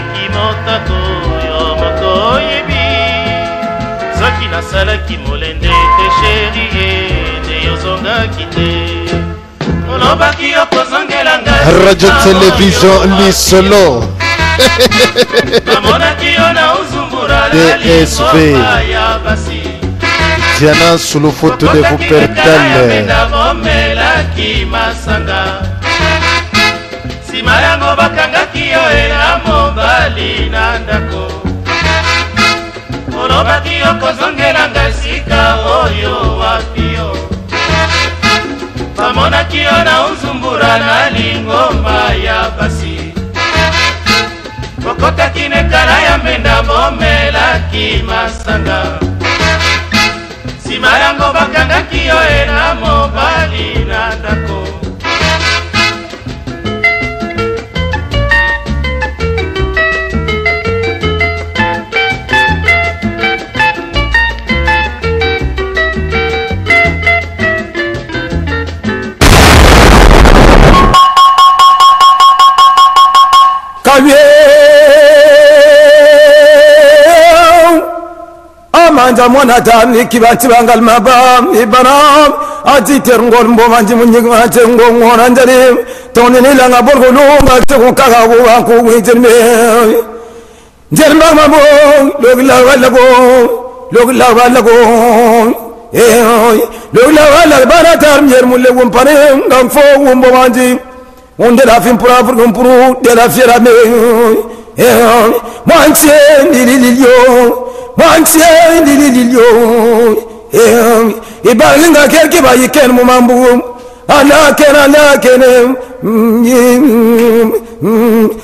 Naleki motako yo moko yebi Soki nasalaki molende te chérie Ne yozongaki te Olobaki yo kozongela ngai Radio Télévision Lisolo Mamonaki yo na uzumbura DSV ya basi Diana sous le photo de vous perdale Melaki masanga Sima yango bakangaki yo ela mobali na ndako Olobaki yo kozongela ngai sika oyo wapi yo Bamonaki yo na uzumbura na lingomba ya basi Kokotaki nekala ya mbenda bomelaki masanga Sima yango bakangaki yo ela mobali na ndako Amanda mwana tani kibati bangal mabam ibaram ati terngol mbo manji munyig mate ngongora njari toni nila ngaborgo lunga teko kaka buwa ku wijerme jerma mabo logla wala go logla wala baratar nyer mulle wumpane ngam fo wumbo manji onde la fin pura puru de la fiera me manche nililio Mantie lililio Ibalinga kelke ba yiken mumambu Ala kene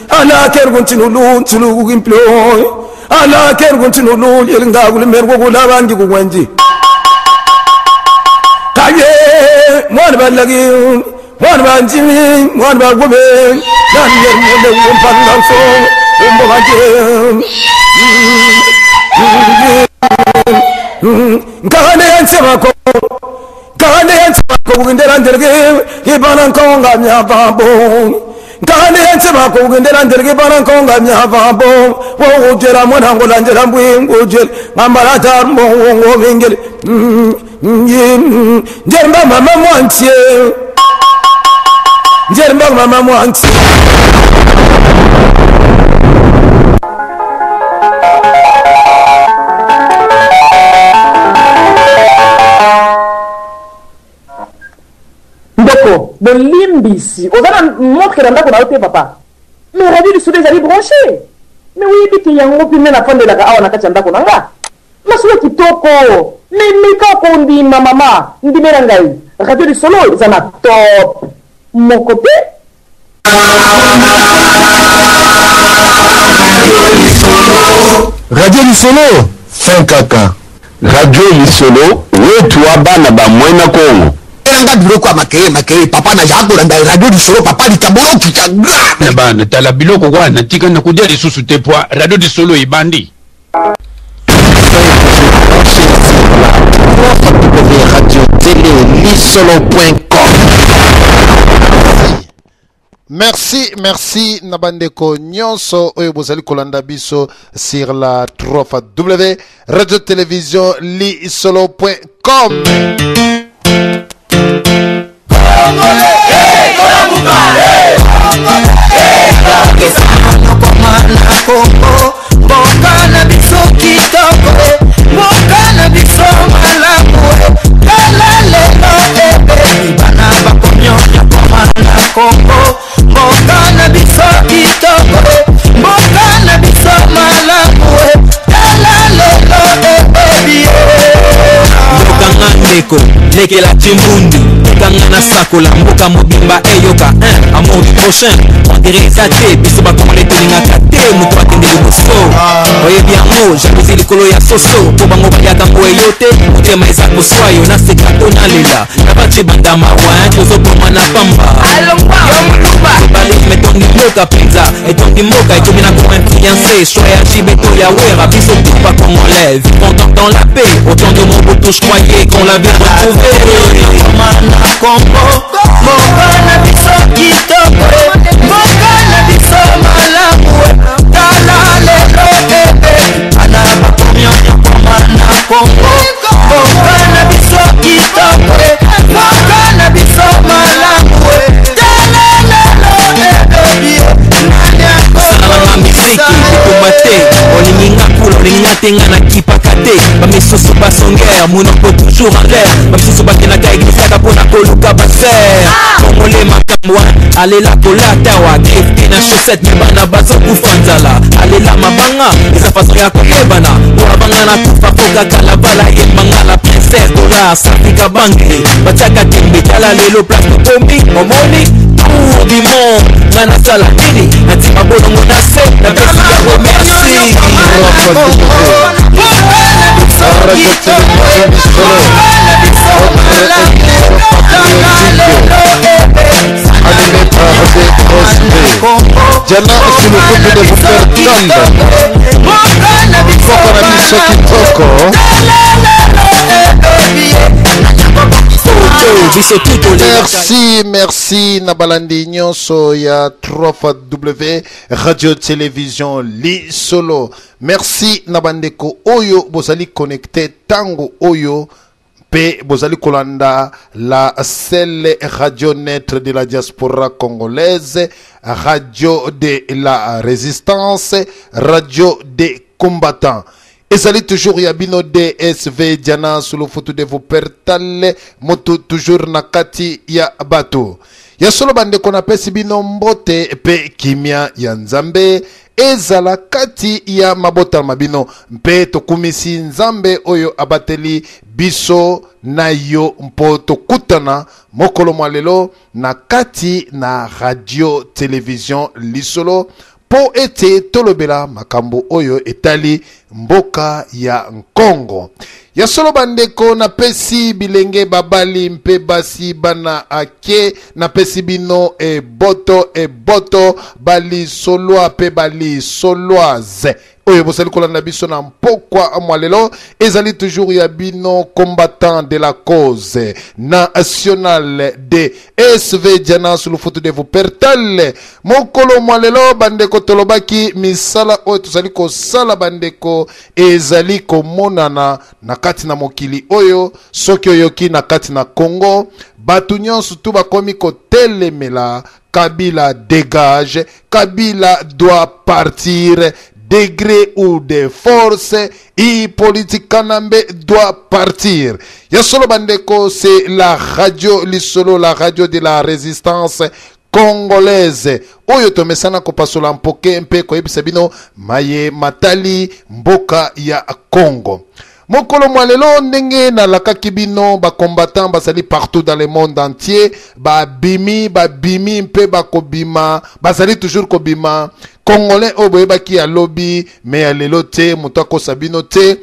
Ala ker continue tulu employ Ala ker continue yelinga gule mergo gula bangi gwenji Kaye mwan balagi mwan banji mwan bagobe nan yer mole wumpanga so umbo baje Kane yansema ko bugindera nderge ibana konga myababo Kane yansema ko bugindera nderge ibana konga myababo wo ujera mwana ngola njera mbwingo ujel ngambara tarmo ngo bingel njerba mama mwantie njerba mama mwantie Ndoko, de l'imbisi. Aux amis, montre que l'anda qu'on a été papa. Mais radio du sud des amis branchés. Mais oui, dit qu'il y a un peu même la fin de la gawa na kachanda qu'on a. Mais celui qui toko. Mais quand on dit ma maman, on dit merangai. Radio du solo, ils en a top. Mon côté. Radio du solo, fin caca. Radio du solo, oui, toi, bana ba moina kongo. Nga biloko ya makeye papa na jako landa radio du solo papa litabolo kitagra na bana tala biloko wana tika na kudia lisusu te poa radio du solo ibandi Radio Télé Lisolo.com. Merci Nabandeko Nyonso oyo bozali kolanda biso sur la 3W Radio Télévision Lisolo.com. Leke la chimbundu Kangana sako la mboka mobimba eyoka Amour du prochain On dirait zate Biso ba komale tulinga kate Mutu atende liboso Oye biango Jalousie likolo ya soso Po bango bayaka mbo eyote Mutema eza koswayo Na sekato na lela Nabache banda mawan Tozo poma na pamba Yo muluba Bale metondi mboka penza Etondi mboka Etomi na ko influencer Soya jibeto ya wera Biso tupa congolais Vivons dans la paix Autant de mon boto je croyais qu'on l'avait retrouvé Mana kombo Mokana biso kitoko Mokana biso malamu Tala miziki bitumate olingi nga kula olingi nga te nga na kipaka te bamisusu basongea monoko toujours en l'air bamisusu bakendaka eglisaka mpona koluka baser kongole makambo alela kolata wa grifte na chaussette me bana bazokufa nzala alela mabanga eza faso ya koyebana oa banga na kufa fokaka la bala yembanga la princesse dolar safika bange batiaka tembe tala lelo place tokomi omoni tour du monde nga nasala nini natima bolongo na se na pesi yango merci Animé par des grosses Diana sur le couple de vous faire Merci Nabalandi Nyonso ya 3W Radio Télévision Li Solo. Merci Nabandeko Oyo bozali connecté tango Oyo P bozali kolanda la seule radio net de la diaspora congolaise, radio de la résistance, radio des combattants. Et salut toujours Yabino DSV Diana sous le photo de vos pertales moto toujours nakati ya bato. Ya solo bande kona pesi bino mbote pe kimia ya nzambe ezala kati ya mabota mabino mpe tokumisi nzambe oyo abateli biso na yo mpo tokutana mokolo mwalelo na kati na radio television lisolo po ete tolobela makambo oyo etali mboka ya Nkongo. Ya solo bandeko na pesi bilenge babali mpe basi bana ake na pesi bino e boto bali soloa pe bali soloise. Oyo bosali kolanda biso na mpokwa mwalelo ezali toujours ya bino combattant de la cause nationale de SV Diana sous le photo de vous pertale mokolo mwalelo bandeko tolobaki misala oyo tozali kosala bandeko ezali komonana na kati na mokili oyo soki oyoki na kati na Congo batu nyonso tu bakomi kotelemela Kabila dégage, Kabila doit partir, degré ou de force, et politique Kanambe doit partir. Yasolo Bandeko, c'est la radio Lisolo, la radio de la résistance congolaise. Oyo tomesana ko pasola mpoke mpe ko ebisabino maye matali mboka ya Congo. Mokolo mwalelo ndenge na lakaki bino ba combattants basali partout dans le monde entier ba bimi mpe bakobima basali toujours kobima congolais oboye baki ya lobby mais ya lelo te mutako sabino te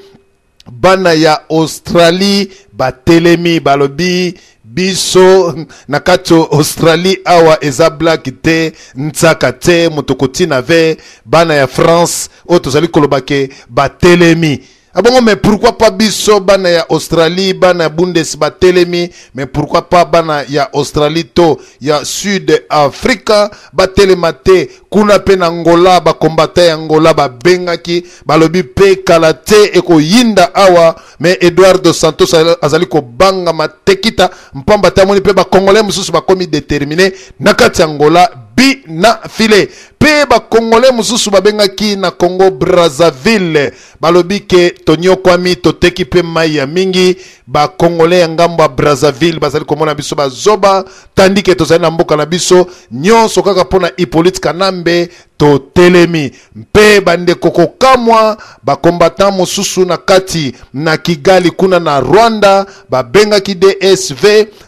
bana ya Australie ba telemi balobi biso nakato Australie awa eza black te ntsaka te mutokoti na ve bana ya France o tozali kolobake ba telemi. Ah bon, mais pourquoi pas biso bana ya Australie, bana ya Bundesba telemi, mais pourquoi pas bana ya Australie to ya Sud Africa ba telemate kuna pe na Angola ba kombata ya Angola ba bengaki balobi pe kalate eko yinda awa mais Eduardo Santos azali ko banga matekita mpamba tamoni pe ba Congolais mususu ba komi déterminé nakati Angola bi na file pe ba Congolais mususu babengaki na Congo Brazzaville balobi ke tonyo kwami toteki pe mai ya mingi ba Congolais ngambo Brazzaville bazali komona biso bazoba tandike tozali na mboka na biso nyonso kaka pona Hippolyte Kanambe to telemi mpe bande koko kamwa ba combattant mususu na kati na Kigali kuna na Rwanda babengaki DSV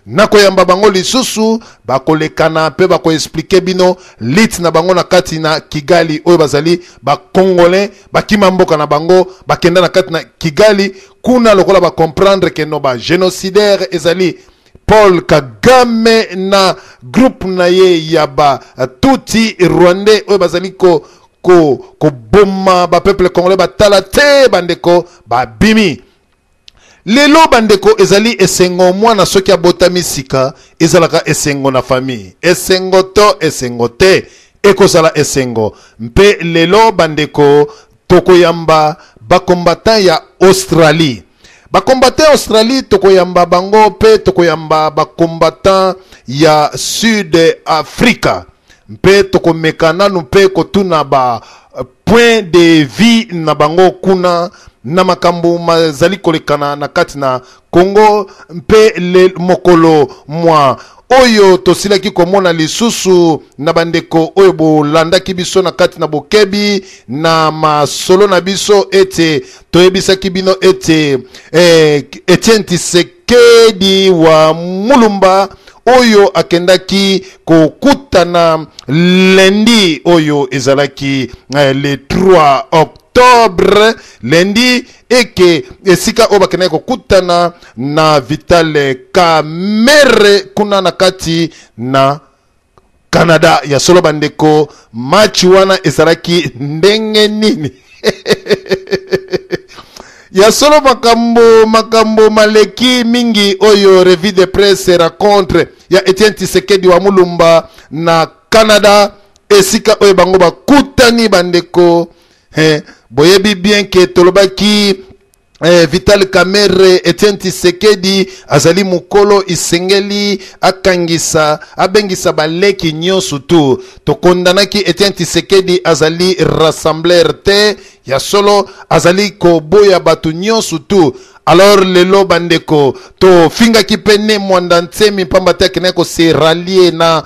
nakoyamba bango lisusu bakolekana pe bako expliquer bino lit na bango na kati na Kigali oyo bazali ba Congolais bakima mboka na bango bakenda na kati na Kigali kuna lokola ba comprendre que no ba génocidaire ezali Paul Kagame na groupe na ye yaba tuti Rwandais oyo bazali ko boma ba peuple congolais batala te bandeko ba bimi lelo bandeko ezali esengo mwana soki abotami sika ezalaka esengo na famille esengo to esengo te ekozala esengo mpe lelo bandeko tokoyamba bakombatant ya Australie bakombatant ya Australie tokoyamba bango pe tokoyamba bakombatant ya Sud Africa mpe tokomeka nanu mpe kotuna ba point de vie na bango kuna na makambo mazali kolekana na kati na Congo mpe le mokolo mwa oyo tosilaki komona lisusu na bandeko oyo bolandaki biso na kati na bokebi na masolo na biso ete toyebisaki bino ete Etienne Tshisekedi wa Mulumba oyo akendaki kokutana lundi oyo ezalaki le 3 octobre lundi eke esika oyo bakendaki kokutana na Vital Kamerhe kuna na kati na Canada ya solo bandeko match wana ezalaki ndenge nini ya solo makambo maleki mingi oyo revue de presse rencontre ya Etienne Tshisekedi wa Mulumba na Canada esika oyo bango bakutani bandeko boyebi bien ke tolobaki Vital Kamerhe Etienne Tshisekedi azali mukolo isengeli abengisa baleki nyonso tu tokondanaki Etienne Tshisekedi azali rassembleur te ya solo azali koboya batu nyonso tu. Alors lelo bandeko to finga kipene mwanda nsemi pamba te akene ko se rallier na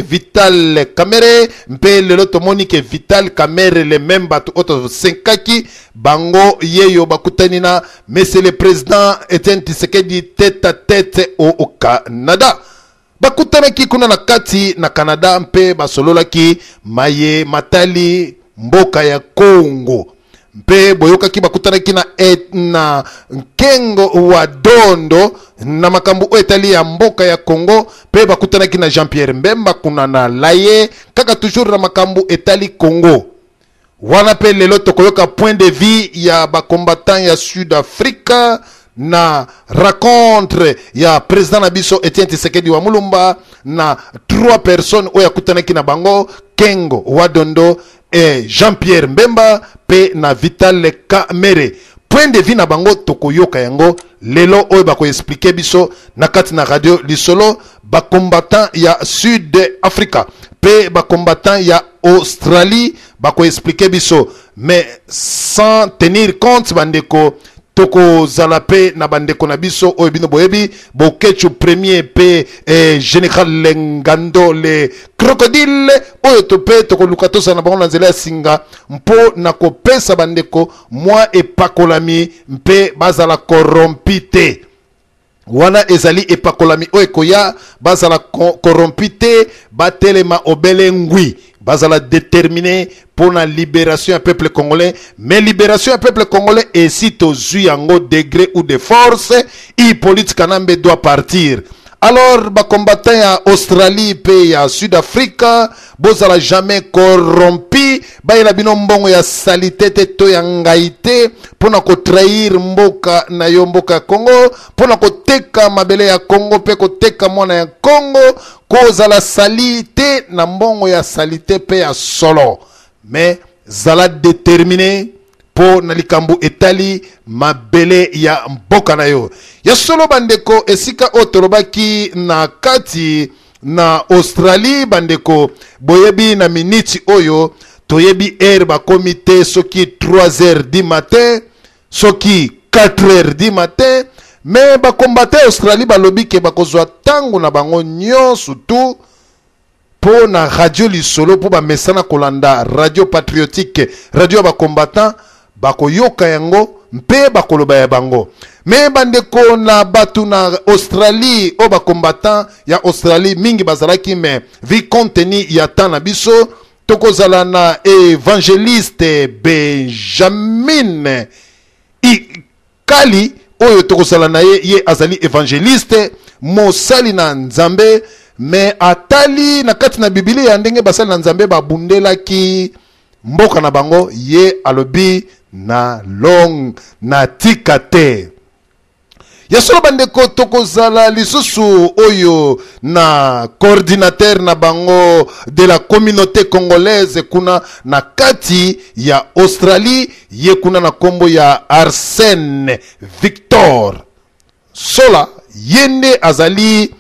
Vital Kamerhe mpe lelo to moni ke Vital Kamerhe le même batu oto senkaki bango yeyo bakutani na monsieur le président Etienne Tshisekedi tête à tête au Canada. Bakutanaki kuna na kati na Canada mpe basololaki maye matali mboka ya Congo. Mpe boyokaki bakutanaki na nkengo wa dondo na makambo etali ya mboka ya Congo mpe bakutanaki na Jean-Pierre Mbemba kuna na laye kaka toujours na makambo etali Congo. Wana pe lelo tokoyoka point de vue ya bakombatant ya Sud-Africa na rencontre ya président Nabiso Etienne Tshisekedi wa Mulumba na 3 personnes oya kutanaki na bango Kengo Wadondo et Jean-Pierre Mbemba pe na Vital Kamerhe. Point de vue na bango tokoyoka yango lelo oyo bako expliquer biso na kati na radio lisolo ba combattant ya Sud Africa pe ba combattant ya Australie bako expliquer biso mais sans tenir compte bandeko toko zalape na bandeko na biso oyo bino boyebi bokechu premier pe général Lengando le crocodile oyo tope toko lukatosa na bango na nzela ya singa mpo na kopesa bandeko mwa epakolami mpe bazala corrompite wana ezali epakolami oyo koya bazala corrompite batelema obele ngwi bazala déterminé pour la libération du peuple congolais. Mais libération du peuple congolais est si tozui yango degré ou de force, Hippolyte Kanambe doit partir. Alors, ba combattant ya Australie pe ya Sud-Afrique, bozala jamais corrompi, ba ila bino mbongo ya salité te to ya ngaite, pona ko trahir mboka na yo mboka Congo, pona ko teka mabele ya Congo pe ko teka mwana ya Congo, kozala salité na mbongo ya salité pe ya solo. Mais zala déterminé po na likambo etali mabele ya mboka na yo. Ya solo bandeko esika otolobaki na kati na Australie bandeko boyebi na miniti oyo toyebi ba comité soki 3h du matin soki 4h du matin mais ba combattre Australie balobi ke bakozwa tango na bango nyonso tu po na radio lisolo po ba mesana kolanda radio patriotique radio ba combattant bakoyoka yango mpe bakoloba ya bango. Me bandeko na batu na Australie o ba combattant ya Australie mingi bazalaki me vi contenu ya tana biso tokozala na évangéliste Benjamin Ikali oyo tokozala na ye azali évangéliste mosali na Nzambe me atali na kati na Biblia ya ndenge basali na Nzambe babundelaki mboka na bango ye alobi na long na tikate. Ya solo bandeko tokozala lisusu oyo na coordinateur na bango de la communauté congolaise kuna na kati ya Australie ye kuna na kombo ya Arsène Victor Sola yende azali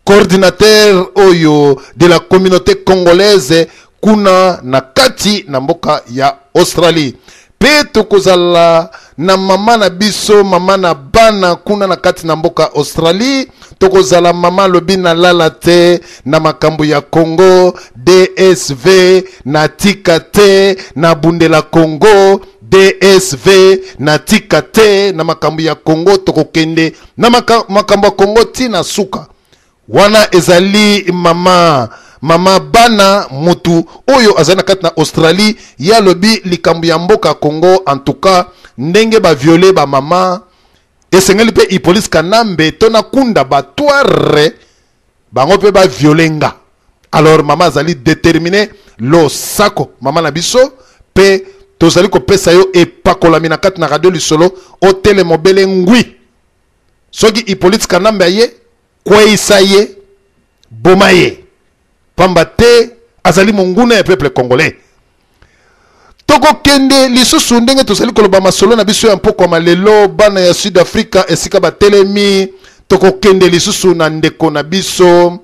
coordinateur oyo de la communauté congolaise kuna na kati na mboka ya Australie. Pe tokozala na mama na biso, mama na bana kuna na kati na mboka Australie. Tokozala mama lobi na lalate na makambo ya Congo, DSV na tikate na bundela Congo, DSV na tikate na makambo ya Congo. Tokokende na makambo ya Congo tina suka. Wana ezali mama bana mutu oyo azana kati na Australie ya lobi likambo ya mboka Congo. En tout cas ndenge ba violer ba mama esengeli pe ipolisi kanambe tona kunda batware bango pe ba violenga. Alors mama azali déterminé lo sako mama na biso pe tozali ko pesa yo epakolami na kati na radio lisolo o tele mobele ngwi soki ipolisi kanambe aye kwa isaye bomaye pamba te azali monguna ya peuple congolais. Toko kende lisusu ndenge tozali koloba masolo na biso ya mpoko malelo bana ya Sud Africa esika batelemi. Toko kende lisusu na ndeko na biso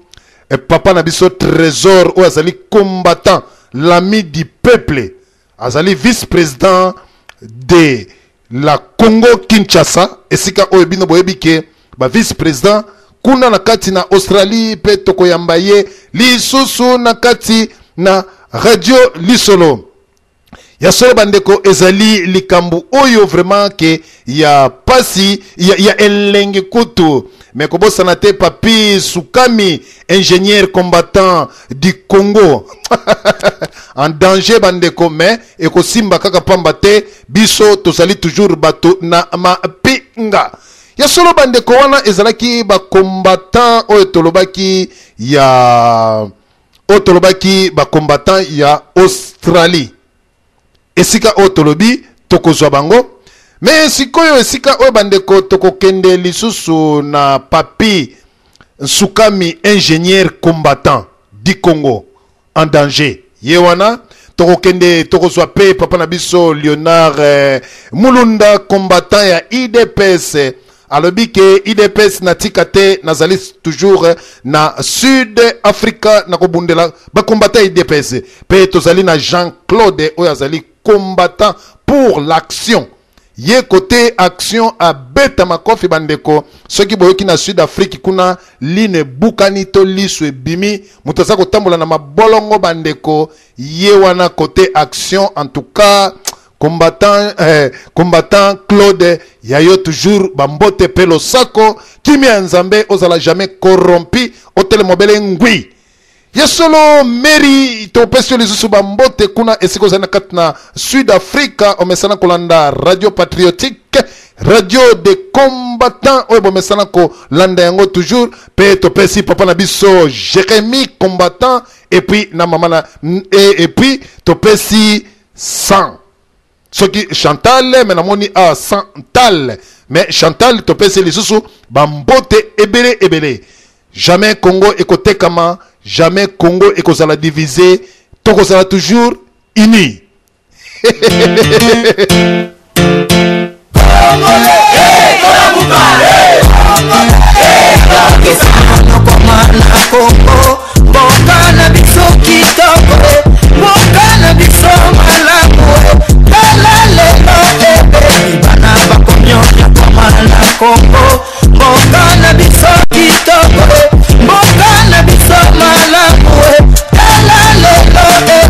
papa na biso Trésor o azali combattant, l'ami du peuple, azali vice-président de la Congo Kinshasa esika o ebino boyebike ba vice-président kuna na kati na Australie. Pe toko yambaye lisusu na kati na radio lisolo ya solo bandeko ezali likambu oyo vraiment ke ya pasi ya elenge kutu mais kobosa na te Papi Sukami, ingénieur combattant du Congo en danger bandeko, mais ekosimba kaka pamba te biso tozali toujours bato na mapinga ya solo bandeko. Wana ezalaki ba combattant oyo tolobaki ba combattant ya Australie esika oyo tolobi tokozwa bango. Mais sikoyo esika oyo bandeko tokokende lisusu na Papi Sukami, ingénieur combattant du Congo en danger ye wana tokokende tokozwa pe papa na biso Léonard Mulunda, combattant ya IDPS. alobi ke IDPS na tikate nazali toujours na Sud Africa na kobundela ba combattant IDPS. Pe tozali na Jean-Claude oyo azali combattant pour l'action. Ye côté action a beta makofi bandeko. Soki boyoki na Sud Afrique kuna line bukani to liswe bimi mutaza kotambola na mabolongo bandeko. Ye wana côté action en tout cas combattant Claude yayo toujours bambote pelo sako kimia nzambe ozala jamais corrompu hôtel mobile ngui yesolo meri to pesio lisusu bambote kuna esiko zana katna Sud Africa omesana kolanda radio patriotique radio des combattants oyo mesana ko landa yango toujours pe to pesi papa na biso Jérémy combattant et puis na mama na et puis to pesi 100 Soki Chantal, mais namoni a Santal. Mais Chantal, to pese les sous bambote ebele. Jamais Congo ekote kama, jamais Congo ekozala divisé, tokozala toujours uni. Congo, Bokana biso kitoko, Bokana biso malamu, Talalelo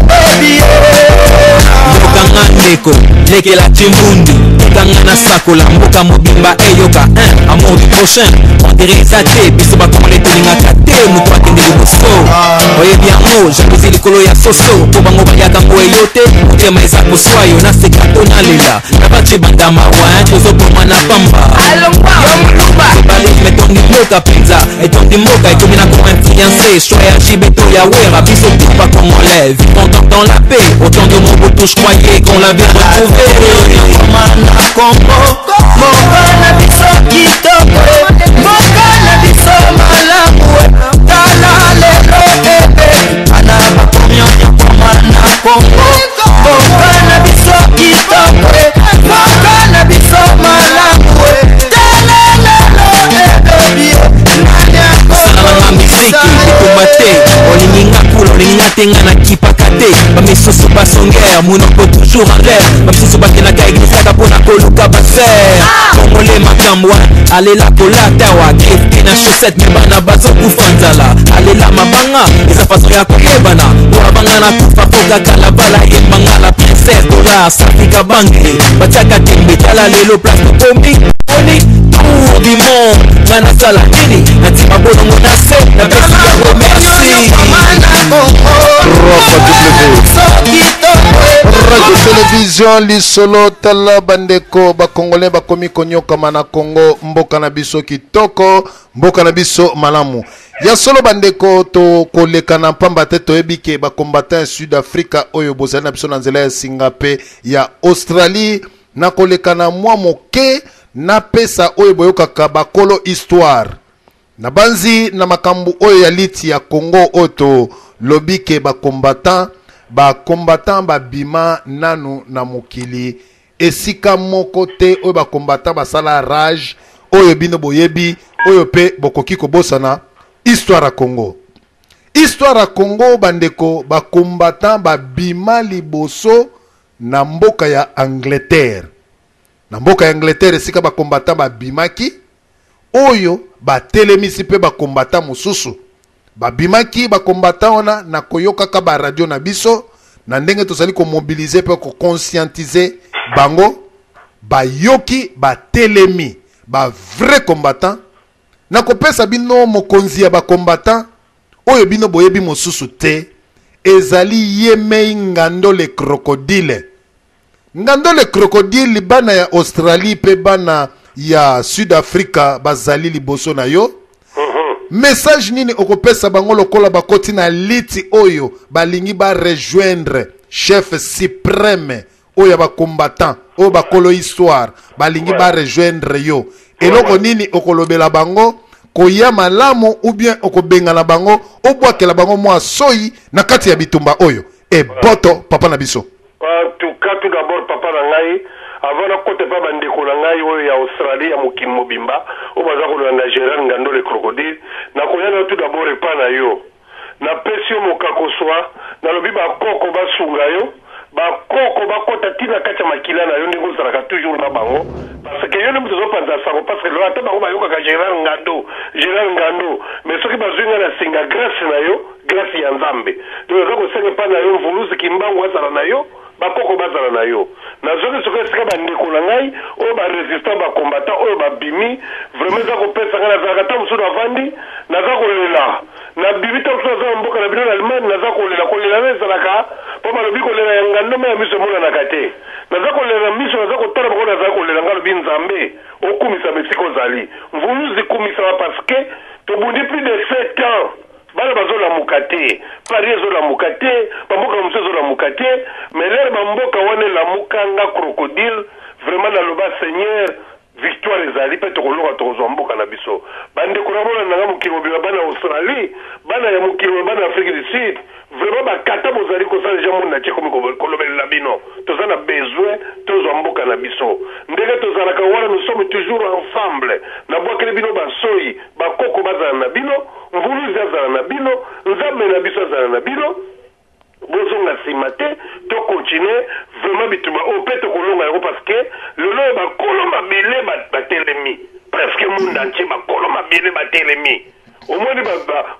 baby. Bokanga ndeko, leke la chimbundu, Bokanga na sakola, Mboka mobimba eyoka, amour du prochain, on dirait ça te, biso bakoma le toninga kate, mutu atende liboso. Oye bien mo, jalousie likolo ya soso, po bango bayaka ngo eyote, mutema eza koswayo, na sekato na lela, na bachi bandama wa, tozo poma na pamba. Metondi moka penza, etondi moka et comme il a pour influencer, choya chibeto ya wera, biso pas comme on lève, vivant dans la paix, autant de mon beau je croyais qu'on l'avait retrouvé. Congo, Mokana biso kitoko, Mokana biso malamu, Talalelo ebe, Anaba komyo komana Congo, Mokana biso kitoko, Mokana biso malamu. tenga na kipakate bamisusu basongere monoko toujours en l'air bamisusu bakendaka eglisaka mpona koluka baser kongole makambo alela kolata wa grifke na chaussette me bana bazokufa nzala alela mabanga eza fason ya koyebana oya banga na kufa pokakala bala yembanga la princesse dolar safika bange batiaka tembe tala lelo place tokomi oni tour du monde nga nasala nini natima bolongo na se na pesi yango merci Radio Télévision Lisolo tala bandeko bakongole bakomi konyokama na Congo mboka na biso kitoko mboka na biso malamu ya solo bandeko to koleka na pamba te toyebike bakombatant Sud Africa oyo bozali na biso na nzela ya Singape ya Australie na koleka na mwa moke na pesa oyo boyokaka bakolo histoire na banzi na makambu oyo ya liti ya Congo oto lobike bakombatant babima nanu na mokili esika moko te oyo bakombatant basala rage oyo bino boyebi oyo pe bokoki kobosana histoire ya Congo. Histoire ya Congo bandeko bakombatant babima liboso na mboka ya Angleterre. Na mboka ya Angleterre esika bakombatant babimaki oyo batelemisi pe bakombatant mosusu. Babimaki bakombatant ona na koyokaka ba radio na biso na ndenge tozali ko mobiliser pe ko conscientiser bango bayoki batelemi ba vrai combattant na kopesa bino mokonzi ya bakombatant oyo bino boyebi mosusu te ezali yemei ngando le crocodile. Ngando le crocodile bana ya Australie pe bana ya Sud Africa bazali liboso na yo. Message nini okopesa bango lokola bakoti na liti oyo balingi ba rejoindre chef suprême oyo ba combattant oyo bakolo histoire balingi ba rejoindre yo eloko nini okolobela bango koya malamu ou bien okobengana bango obwakela bango mwa soyi na kati ya bitumba oyo e boto papa na biso. En tout cas tout d'abord papa na ngai avant na kote pa bandeko na ngai oyo ya Australie ya mokili mobimba o baza kolanda Gérard Ngando le crocodile na koyana tout d'abord epa na yo na pesi yo mokako swa na lobi bakoko basunga yo bakoko bakota tina kati ya makila na yo ndenge ozalaka toujours na bango parce que yo nde moto ozopanza sango parce que ata bango bayokaka Gérard Ngando mais soki bazwinga na singa grâce na yo grâce ya Nzambe donc eza kosenga epa na yo mvuluzi kimbangu azala na yo bakoko bazala na yo nazoki soki esika bandeko na ngai oyo baresistant bakombatant oyo babimi vraiment eza kopesa ngai nazalaka ta mosusu avandi naza kolela nabimi ta mosusu naza na mboka na bino na Allemagne naza kolela na ezalaka mpo balobi kolela ya ngando ma ya miso emonanaka te naza kolela miso naza kotala bango naza kolela ngai lobi Nzambe okumisa mesika ozali mvuluzi kumisama parce que tobundi plus de 7 ans bana bazolamuka te Paris ezolamuka te bamboka mosusu ezolamuka te mais lere bamboka wana elamukanga crocodile vraiment naloba Seigneur victoire ezali mpe tokoloka tokozwa mboka na biso bandeko na mona nanga mokili mobima bana Australie bana ya mokili bana Afrique du Sud vraiment bakata bozali kosala deja monde na tie komi kolobelela bino toza na besoin tozwa mboka na biso ndenge tozalaka wana nous sommes toujours ensemble nabwakeli bino basoyi bakoko bazala na bino mvuluzi azala na bino Nzambe na biso azala na bino bozonga nsima te tokontinue vraiment bitumba oyo mpe tokolonga yango parce que lelo oyo bakolo mabele batelemi presque monde entier bakolo mabele batelemi omoni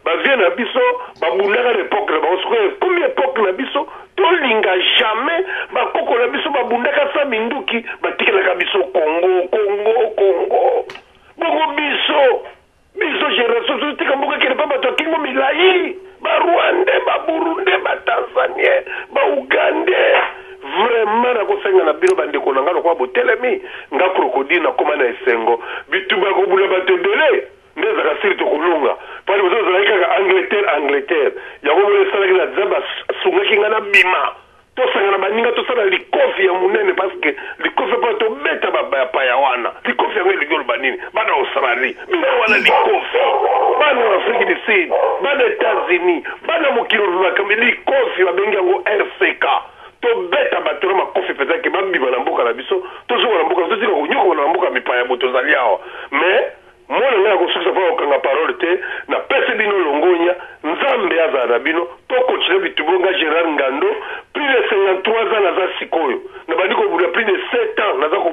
bavie na biso babundaka na époque na bango soki komi époque na biso tolinga jamais bakoko na biso babundaka sa minduki batikelaka biso Congo bongo biso génération sotika mboka kele pa bato akingo milai barwande baburunde batanzanien baugande vraiment nakosenga na bino bandeko na nga lokola botelemi nga crocodile nakoma na esengo bitumba kobula bato ebele nde ezaka siri tokolunga pali bozo ozalaki kaka Angleterre yango mona esalaki na nzambe asungaki nga na bima tosanga na baninga tosala likofi ya munene parce que likofi mpo tobeta bapaya wana likofi yango elingi oloba nini bana Australie bina wana likofi bana Afrique du Sud bana États-Unis bana mokili olobaka likofi babengi yango RCK tobeta bato na makofi mpenza ke babima na mboka na biso tozoka na mboka tozika konyokoma na mboka mipaya bo tozali awa mais mwana nga kosuka fa okanga parole te na pese bino longonya nzambe azala bino to continuer bitubonga Gérard Ngando plus de 53 ans naza sikoyo na bandi ko bunda plus de 7 ans naza ko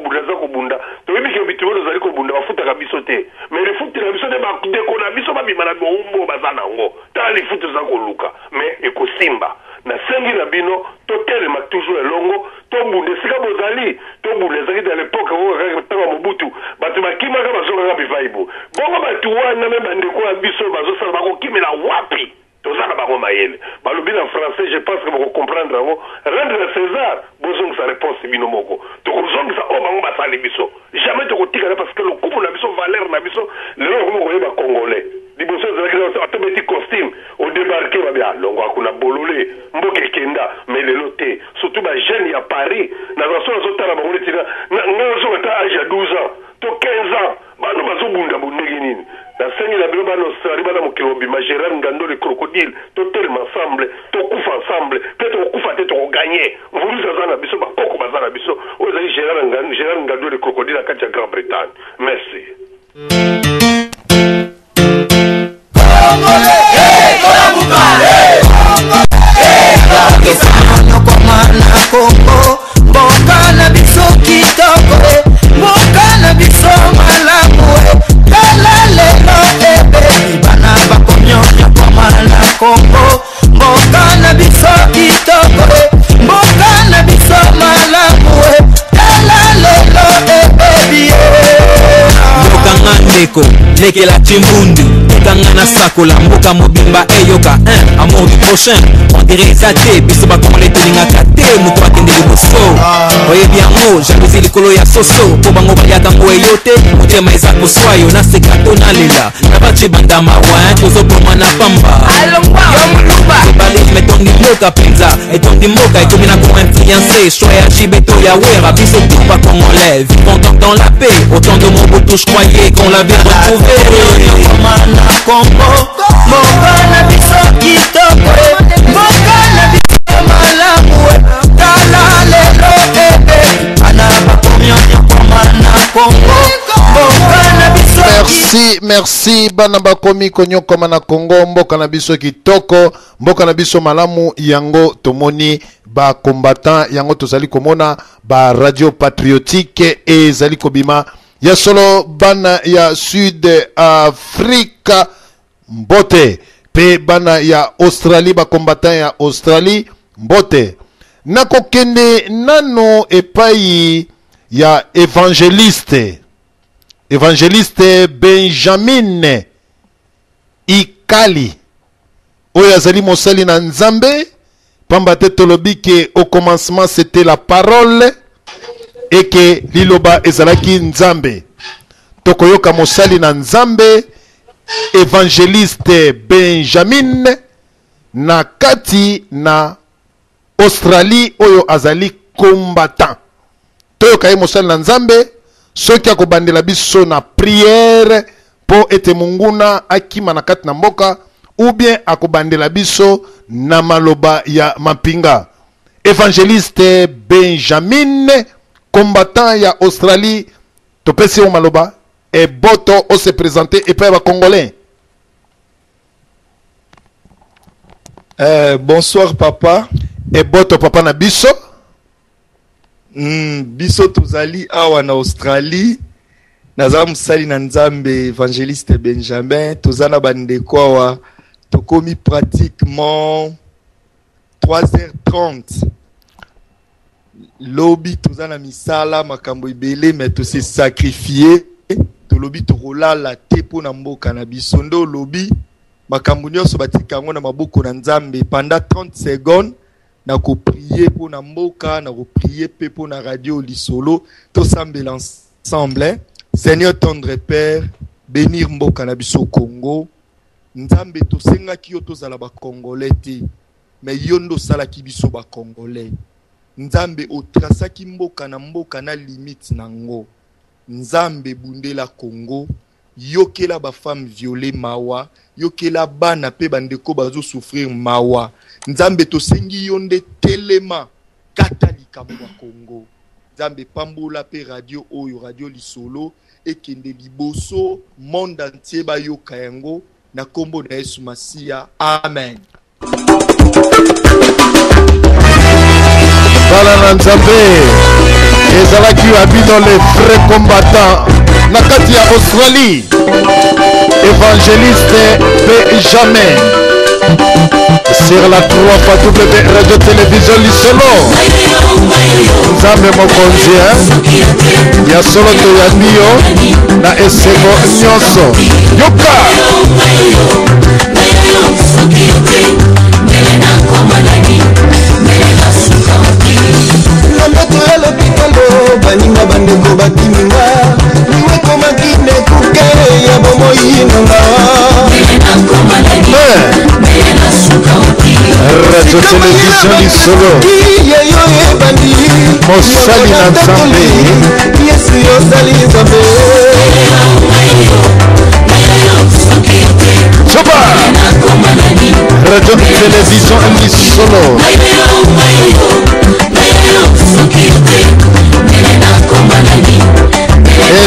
bunda to bibi ke bitubonga zali ko bunda bafuta kabiso te mais le futa kabiso te ba deko na biso ba bimana bombo bazana ngo ta li futa za ko luka mais ekosimba na sengi na bino to telema toujours elongo to bunde sika bozali to bunde zaki dans l'époque où kaka Mobutu batu bakima ka bazonga ka bivaibo bongo batu wana me bandeko ya biso bazosala bakokimela wapi tozana bango mayele balobi na français je pense que vous comprendre ngo rendre à César bozonga sa réponse bino moko to kozonga sa o bango basali biso jamais to kotika parce que le couple na biso valeur na biso lelo ko koyeba congolais liboso ezalaki na atobeti costume odebarke babia longo akuna bolole mboke kenda mais lelo te surtout ba jeune ya Paris na baso azotala bango letina nga zota âge ya 12 ans to 15 ans bano bazobunda bundegi nini na sengi na bilo bano sari bana mokilobi ma Gérard Ngando le crocodile to tellement ensemble to kufa ensemble peut-être kufa te to gagner vulu zana biso ba koko bazana biso o ezali Gérard Ngando le crocodile akati ya Grande-Bretagne merci. Kongo mboka na biso kitoko mboka na biso malamu kala lelo ebe bana bakonyonya kwa mala Kongo mboka na biso kitoko mboka na biso malamu kala lelo ebe mboka ngandeko leke la chimbundu Kangana sako la mboka mobimba eyoka amour du prochain on dirait ça te biso ba comme les tuninga kate muto akende liboso oye bien mo jalousie likolo ya soso po bango bayaka ngo eyote motema ezako swayo na sekato na lela na bachi banda mawa tozo poma na pamba yo muluba bali metondi mboka penza etondi mboka ekomina ko influencer soya jibeto ya wera biso tout pas congolais vivons dans la paix autant de Mobutu je croyais qu'on l'avait retrouvé Kongo mokana biso kitoko mokana biso malamu kala lelo ebe ana bakomyonya kwa mana Kongo mokana biso merci bana bakomi konyoka mana Kongo mboka na biso kitoko mboka na biso malamu yango tomoni ba combattant yango tozali komona ba radio patriotique ezali kobima ya solo bana ya Sud Afrika mbote pe bana ya Australie ba combattant ya Australie mbote nako kende nano epai ya évangéliste Benjamin Ikali oyo azali mosali na Nzambe pamba te tolobi ke au commencement c'était la parole et que liloba ezalaki Nzambe tokoyoka mosali na Nzambe évangéliste Benjamin na kati na Australie oyo azali combattant toyoka ye mosali na Nzambe soki akobandela biso na prière po ete munguna akima na kati na mboka ou bien akobandela biso na maloba ya mapinga évangéliste Benjamin combattant ya Australie topesi o maloba et boto o se présenter et pas congolais. Bonsoir papa. Et boto papa na biso. Biso tozali awa na Australie. Naza musali na Nzambe évangéliste Benjamin tozana bandeko awa tokomi pratiquement 3h30. Lobi tozana misala makambo ibele mais to se sacrifier to lobi to rolala te po na mboka na biso ndo lobi makambo nyonso batika ngo na maboko na Nzambe pendant 30 secondes na ko prier po na mboka na ko prier pe po na radio lisolo to sambela ensemble. Seigneur tendre Père bénir mboka na biso Congo Nzambe to senga ki yo tozala ba congolais te mais yondo sala ki biso ba congolais Nzambe otrasaki mboka na limite nango Nzambe bundela Congo yokela ba femme violée mawa yokela bana pe bandeko bazo souffrir mawa Nzambe to sengi yonde telema katalika mwa Congo Nzambe pambola pe radio oyo radio lisolo ekende liboso monde entier bayoka yango na kombo na Yesu Masia. Amen. Voilà na Nzambe ezalaki abino les vrais combattants na kati ya Australie. Évangéliste Benjamin sur la 3W radio télévision lisolo. Nzambe mokonzi ya solo to ya bio na esego nyonso yoka Nambeto ya lopitalo baninga bandeko bakiminga niwe komakine kuke ya bomoi nanga radio télévision lisolo mosali na Nzambe Yesu yozali Nzambe Choba radio télévision lisolo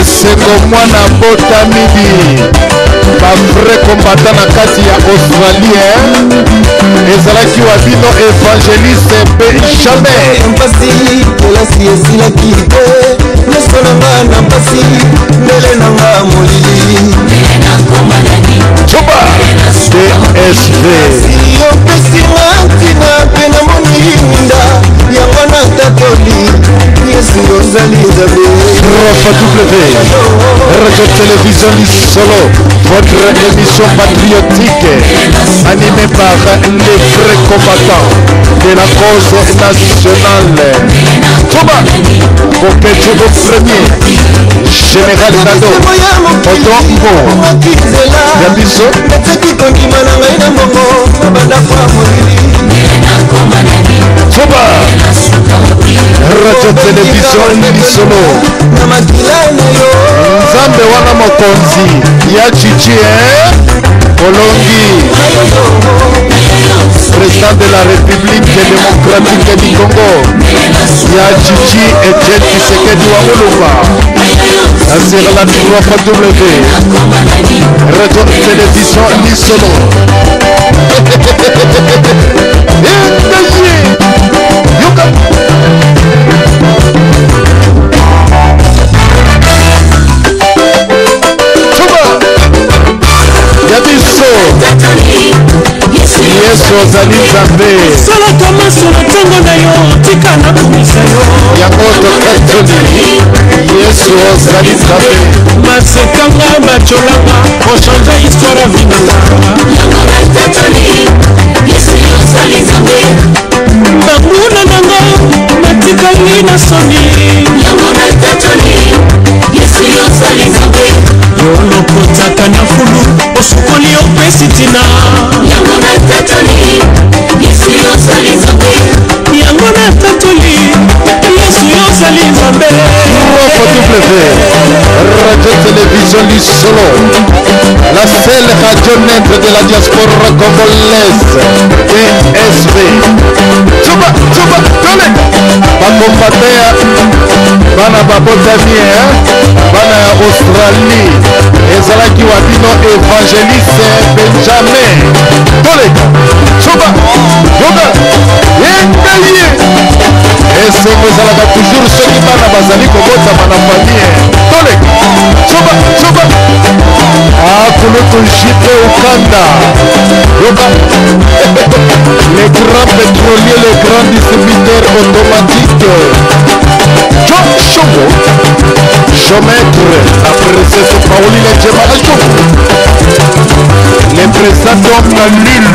eseko mwana bota midi bavrai combattant na kati ya Australie ezalaki wa bino Évangéliste Benjamin mpasi polasi esilaki te nyonso nanga na mpasi ndele nanga molili Choba DSV opesinga ntina mpe na moni minda yango na tatoli Yesu ozali Nzambe Radio Télévision Lisolo, votre émission patriotique animée par les vrais combattants de la cause nationale. Thomas, Bokecho au premier, Général Nado, Otombo, Yabiso, Thomas, Radio Télévision Lisolo. Nzambe wana mokonzi ya Chichi Kolongi, président de la République démocratique du Congo, ya Chichi Etienne Tshisekedi wa Mulumba, sur la 3W Radio Télévision Lisolo. Yesu ozali Nzambe salaka maso na ntango na yo tika na komisa yo yango tokatoli Yesu ozali Nzambe masekanga bacholanga ochange histoire ya vinanga yango natatoli Yesu ozali Nzambe banguna nanga natikali na soni yango natatoli Yesu ozali Nzambe yo lokotaka na fulu osukoli opesi tina yango natatoli Yesu ozali Nzambe yango natatoli Yesu ozali Nzambe Radio Télévision Lisolo, la seule radio neutre de la diaspora congolaise, DSV. Chuba, chuba, tole. Bakombatea, bana babotamie, bana ya Australie, ezalaki wabino Évangéliste Benjamin. Tole, chuba, yoga, yengaye. Esengo ezalaka toujours soki bana bazali kobotama na famille. Tole, chuba, chuba. Akulutu jipe ukanda. Yoga. Les grands pétroliers, les grands distributeurs automatiques. John Chongo, géomètre, la princesse Pauline Djemalacho. Les présents d'hommes à l'île.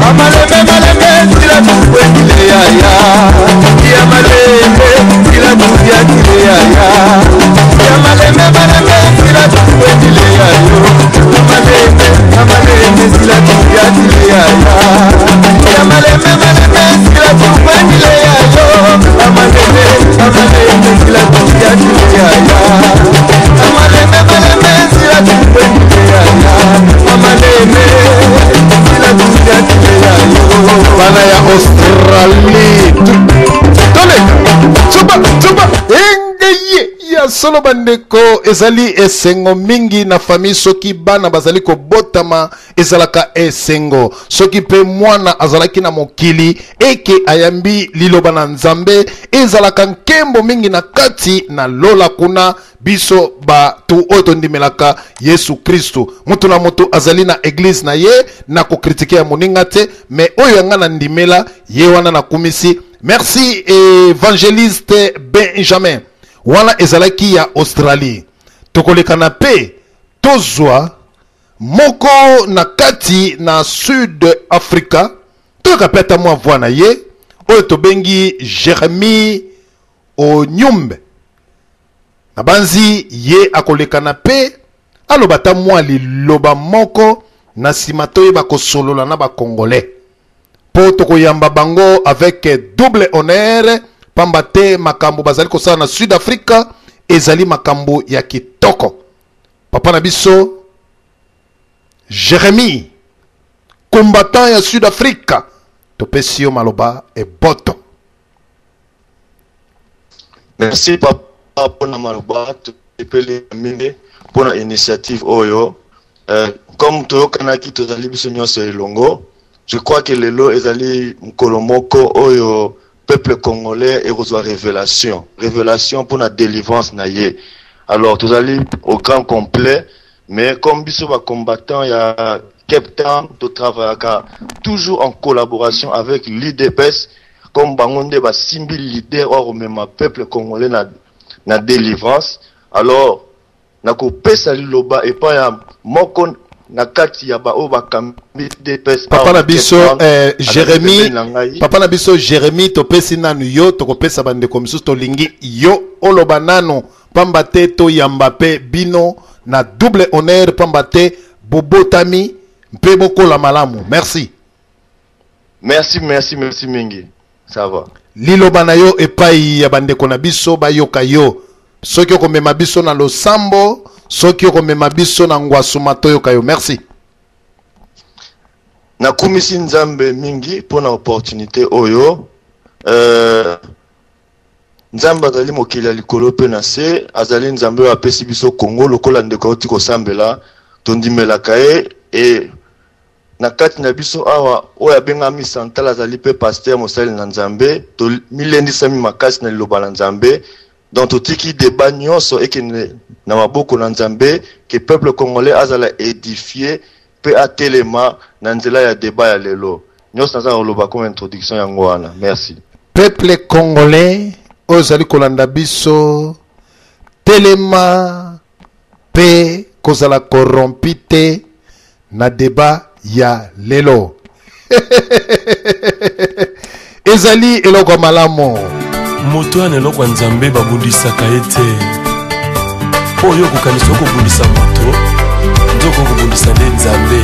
Amaleme maleme sila tukwe kile yaya. Ya maleme sila tukwe kile yaya. Ya maleme maleme sila tukwe kile yayo. Amaleme amaleme sila tukwe kile yaya. Ya maleme maleme sila tukwe kile yayo. Amaleme amaleme sila tukwe kile yaya. Amaleme maleme sila tukwe kile yaya. Amaleme sila tukwe kile yayo. Bana ya Australie. Tole. solo bandeko ezali esengo mingi na famille soki bana bazali ko botama ezalaka esengo soki pe mwana azalaki na mokili eke ayambi liloba na nzambe ezalaka nkembo mingi na kati na lola kuna biso ba tu oto ndimelaka Yesu Kristo mutu na mutu azali na église na ye na ko critiquer ya moninga te mais oyo ngana ndimela ye wana na kumisi. Merci évangéliste Benjamin wana ezalaki ya Australie tokolekana pe tozwa moko na kati na Sud Africa toka peta mwa voix ye oyo tobengi Jérémie Onyumbe na banzi ye akolekana pe alobata mwa liloba moko na simato ye bakosolola na ba Congolais po tokoyamba bango avec double honneur pambate makambo bazali kosala na Sud Africa ezali makambo ya kitoko. Papa na biso Jérémie combattant ya Sud Africa topesi yo maloba e boto. Merci papa pona maloba tepele mine pona initiative oyo comme toyokanaki tozali biso nyonso elongo. Je crois que lelo ezali mkolo moko oyo peuple congolais et reçoit révélation pour la délivrance naie. Alors tous allez au grand complet, mais comme biso va combattant il y a Cape Town to travailler toujours en collaboration avec l'IDPS comme bangonde ba simbi leader or même peuple congolais na délivrance. Alors na ko pesa liloba et pas ya moko na kati ya ba oba kambi DPS papa na biso Jérémie papa na biso Jérémie to pesi nanu yo to ko pesa bande komisus to lingi yo oloba nano pambate to yambape bino na double honneur pambate bobotami mpe bokola malamu. Merci mingi ça va liloba na yo epai ya bande kona biso ba yoka yo soki okomema biso na losambo soki okomema biso na ngwasuma toyoka yo. Merci na kumisi nzambe mingi pona opportunité oyo nzambe azali mokili ya likolo pe na se azali nzambe oyo apesi biso Kongo lokola ndeko oti kosambela tondimelaka ye e na kati na biso awa oyo abengami Santal azali pe pasteur mosali na nzambe to milendisami makasi na liloba na nzambe donc totiki débat nyonso ekene na maboko na nzambe que peuple congolais azala édifié pe atelema na nzela ya débat ya lelo nyonso naza koloba comme introduction yango wana. Merci peuple congolais ozali kolanda biso telema pe kozala corrompite na débat ya lelo ezali eloko malamu moto ane eloko ya nzambe babundisaka ye te po oyo kokanisa okobundisa moto nzoko okobundisa nde nzambe.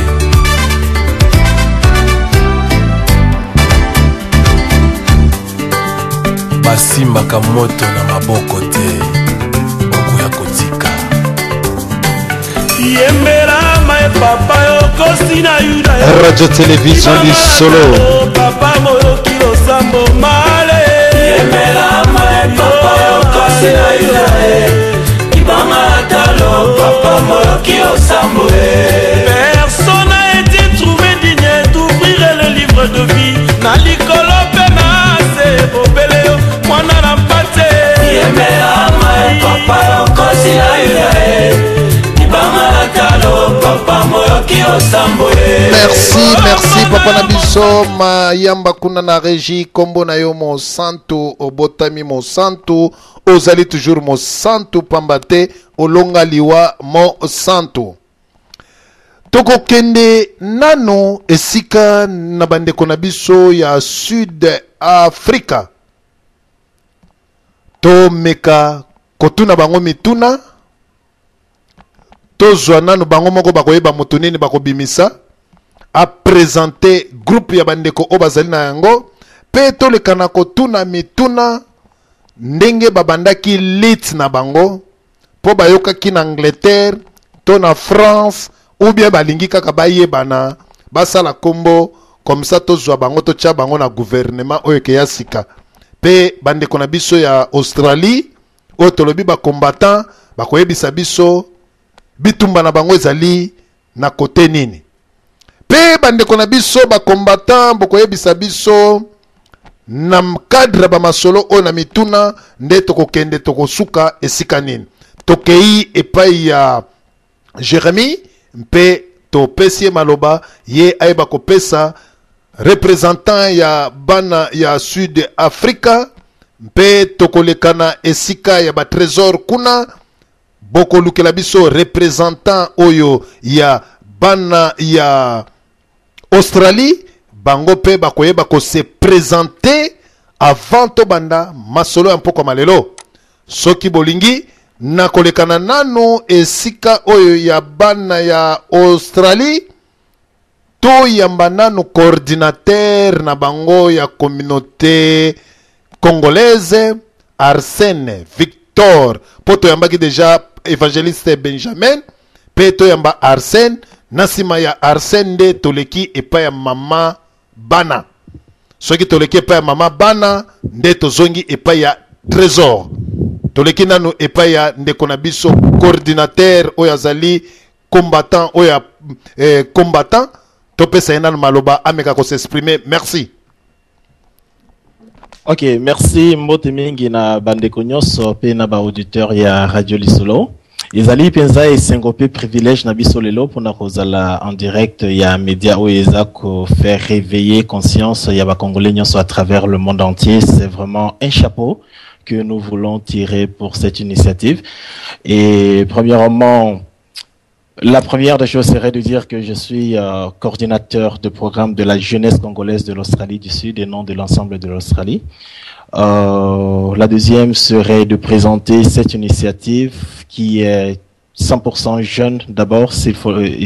Basimbaka moto na maboko te okoya kotika yembelama e papa yokosi na yuda Radio Télévision Lisolo papa moyoki losambo male yembelama e papa yokosi na yuda ibanga talo papa moyoki losambo personne n'a été trouvé digne d'ouvrir le livre de vie na likolo pena se obele mwana na mpate yembelama e papa yokosi na yuda Merci papa nabiso mayamba kuna na régie kombo na yo mo santo obotami mo santo ozali toujours mo santo pambate olonga liwa mo santo toko kende nano esika na bandeko na biso ya Sud Africa to meka kotuna bango mituna tozwa nanu bango moko bakoyeba moto nini bakobimisa a présenter groupe ya bandeko o bazali na yango pe tolekana kotuna mituna ndenge babandaki lit na bango po bayokaki na Angleterre to na France ou bien balingi kaka bayebana basala kombo comme ça tozwa bango totya bango na gouvernement oyo ke ya sika pe bandeko na biso ya Australie oyo tolobi ba combattant bakoyebisa biso bitumba na bango ezali na kote nini. Pe bandeko na biso ba combattant bokoyebisa biso na cadre ba masolo o na mituna nde tokokende tokosuka esika nini. Tokei epai ya Jérémy mpe topesi maloba ye ayeba kopesa représentant ya bana ya Sud Africa mpe tokolekana esika ya ba trésor kuna boko lukela biso représentant oyo ya bana ya Australie bango pe bakoyeba ko se présenter avant to banda masolo ya mpoko malelo soki bolingi na kolekana nano esika oyo ya bana ya Australie to yamba nano coordinateur na bango ya communauté congolaise Arsène Victor poto yambaki déjà évangéliste Benjamin pe to yamba Arsène nasima ya Arsène de toleki epa ya mama bana soki toleki epa ya mama bana nde tozongi epa ya trésor toleki nano epa ya ndeko na biso coordinateur oyo azali combattant oyo combattant topesa nano maloba ameka ko s'exprimer. Merci. Ok, merci mbote mingi na bandeko nyonso pe na ba auditeur ya Radio Lisolo. Ezali penza esengope privilège na biso lelo pona kozala en direct ya média o eza ko faire réveiller conscience ya ba congolais nyonso à travers le monde entier. C'est vraiment un chapeau que nous voulons tirer pour cette initiative. Et premièrement, la première des choses serait de dire que je suis coordinateur de programme de la jeunesse congolaise de l'Australie du Sud et non de l'ensemble de l'Australie. La deuxième serait de présenter cette initiative qui est 100% jeune d'abord, il